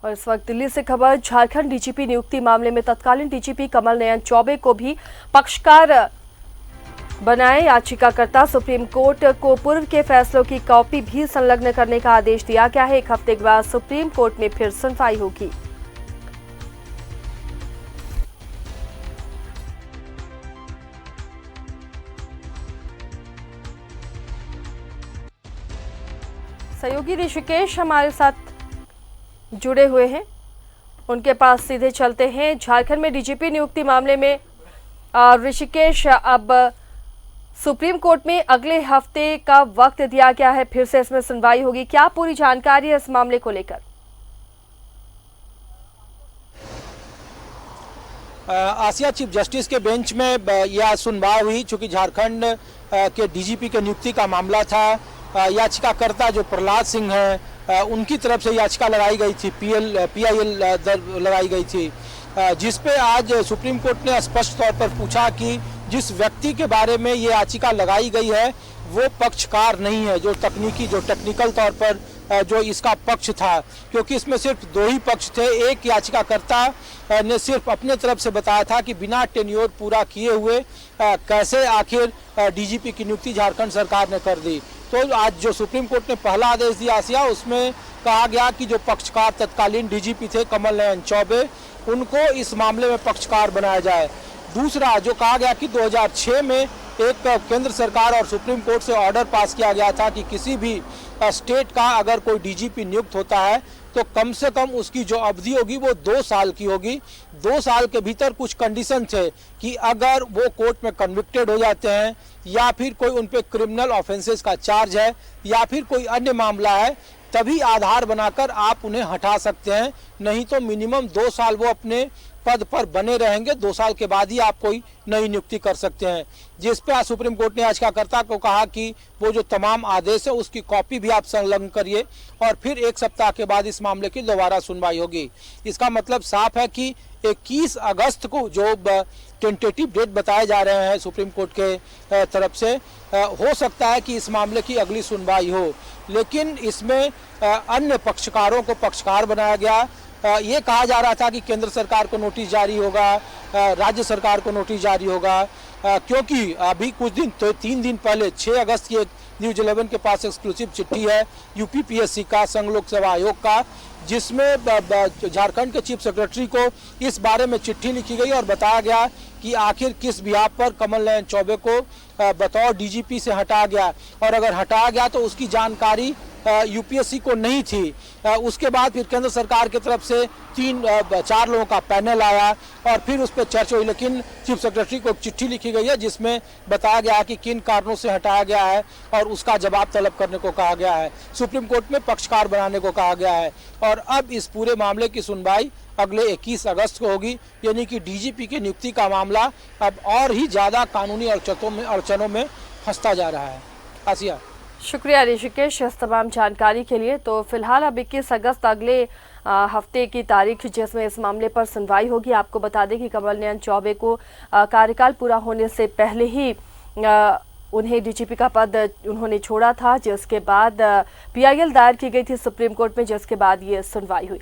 और इस वक्त दिल्ली से खबर, झारखंड डीजीपी नियुक्ति मामले में तत्कालीन डीजीपी कमल नयन चौबे को भी पक्षकार बनाए। याचिकाकर्ता सुप्रीम कोर्ट को पूर्व के फैसलों की कॉपी भी संलग्न करने का आदेश दिया गया है। 1 हफ्ते के बाद सुप्रीम कोर्ट में फिर सुनवाई होगी। सहयोगी ऋषिकेश हमारे साथ जुड़े हुए हैं, उनके पास सीधे चलते हैं। झारखंड में डीजीपी नियुक्ति मामले में ऋषिकेश, अब सुप्रीम कोर्ट में अगले हफ्ते का वक्त दिया गया है, फिर से इसमें सुनवाई होगी। क्या पूरी जानकारी है इस मामले को लेकर? आसिया, चीफ जस्टिस के बेंच में यह सुनवाई हुई। चूंकि झारखंड के डीजीपी के नियुक्ति का मामला था, याचिकाकर्ता जो प्रहलाद सिंह हैं, उनकी तरफ से याचिका लगाई गई थी, PIL लगाई गई थी, जिस पे आज सुप्रीम कोर्ट ने स्पष्ट तौर पर पूछा कि जिस व्यक्ति के बारे में ये याचिका लगाई गई है वो पक्षकार नहीं है, जो टेक्निकल तौर पर जो इसका पक्ष था, क्योंकि इसमें सिर्फ 2 ही पक्ष थे। एक याचिकाकर्ता ने सिर्फ अपने तरफ से बताया था कि बिना टेन्योर पूरा किए हुए कैसे आखिर डीजीपी की नियुक्ति झारखंड सरकार ने कर दी। तो आज जो सुप्रीम कोर्ट ने पहला आदेश दिया आसिया, उसमें कहा गया कि जो पक्षकार तत्कालीन डीजीपी थे कमल नयन चौबे, उनको इस मामले में पक्षकार बनाया जाए। दूसरा जो कहा गया कि 2006 में एक केंद्र सरकार और सुप्रीम कोर्ट से ऑर्डर पास किया गया था कि किसी भी स्टेट का अगर कोई डीजीपी नियुक्त होता है तो कम से कम उसकी जो अवधि होगी वो 2 साल की होगी। 2 साल के भीतर कुछ कंडीशन थे कि अगर वो कोर्ट में कन्विक्टेड हो जाते हैं या फिर कोई उन पे क्रिमिनल ऑफेंसेस का चार्ज है या फिर कोई अन्य मामला है, तभी आधार बनाकर आप उन्हें हटा सकते हैं। नहीं तो मिनिमम 2 साल वो अपने पद पर बने रहेंगे। 2 साल के बाद ही आप कोई नई नियुक्ति कर सकते हैं। जिस पे आज सुप्रीम कोर्ट ने याचिकाकर्ता को कहा कि वो जो तमाम आदेश है उसकी कॉपी भी आप संलग्न करिए और फिर 1 सप्ताह के बाद इस मामले की दोबारा सुनवाई होगी। इसका मतलब साफ है कि 21 अगस्त को जो टेंटेटिव डेट बताए जा रहे हैं सुप्रीम कोर्ट के तरफ से, हो सकता है कि इस मामले की अगली सुनवाई हो। लेकिन इसमें अन्य पक्षकारों को पक्षकार बनाया गया। ये कहा जा रहा था कि केंद्र सरकार को नोटिस जारी होगा, राज्य सरकार को नोटिस जारी होगा, क्योंकि अभी कुछ दिन, तो 3 दिन पहले 6 अगस्त की न्यूज 11 के पास एक्सक्लूसिव चिट्ठी है UPPSC का, संघ लोक सेवा आयोग का, जिसमें झारखंड के चीफ सेक्रेटरी को इस बारे में चिट्ठी लिखी गई और बताया गया कि आखिर किस बिहाफ पर कमल नयन चौबे को बतौर डीजीपी से हटाया गया, और अगर हटाया गया तो उसकी जानकारी UPSC को नहीं थी। उसके बाद फिर केंद्र सरकार की तरफ से 3-4 लोगों का पैनल आया और फिर उस पर चर्चा हुई। लेकिन चीफ सेक्रेटरी को एक चिट्ठी लिखी गई है जिसमें बताया गया है कि किन कारणों से हटाया गया है और उसका जवाब तलब करने को कहा गया है। सुप्रीम कोर्ट में पक्षकार बनाने को कहा गया है और अब इस पूरे मामले की सुनवाई अगले 21 अगस्त को होगी। यानी कि डीजीपी की नियुक्ति का मामला अब और ही ज्यादा कानूनी अड़चनों में फंसता जा रहा है। आसिया, शुक्रिया ऋषिकेश इस तमाम जानकारी के लिए। तो फिलहाल अब 21 अगस्त अगले हफ्ते की तारीख जिसमें इस मामले पर सुनवाई होगी। आपको बता दें कि कमल नयन चौबे को कार्यकाल पूरा होने से पहले ही उन्हें डीजीपी का पद उन्होंने छोड़ा था, जिसके बाद PIL दायर की गई थी सुप्रीम कोर्ट में, जिसके बाद ये सुनवाई हुई।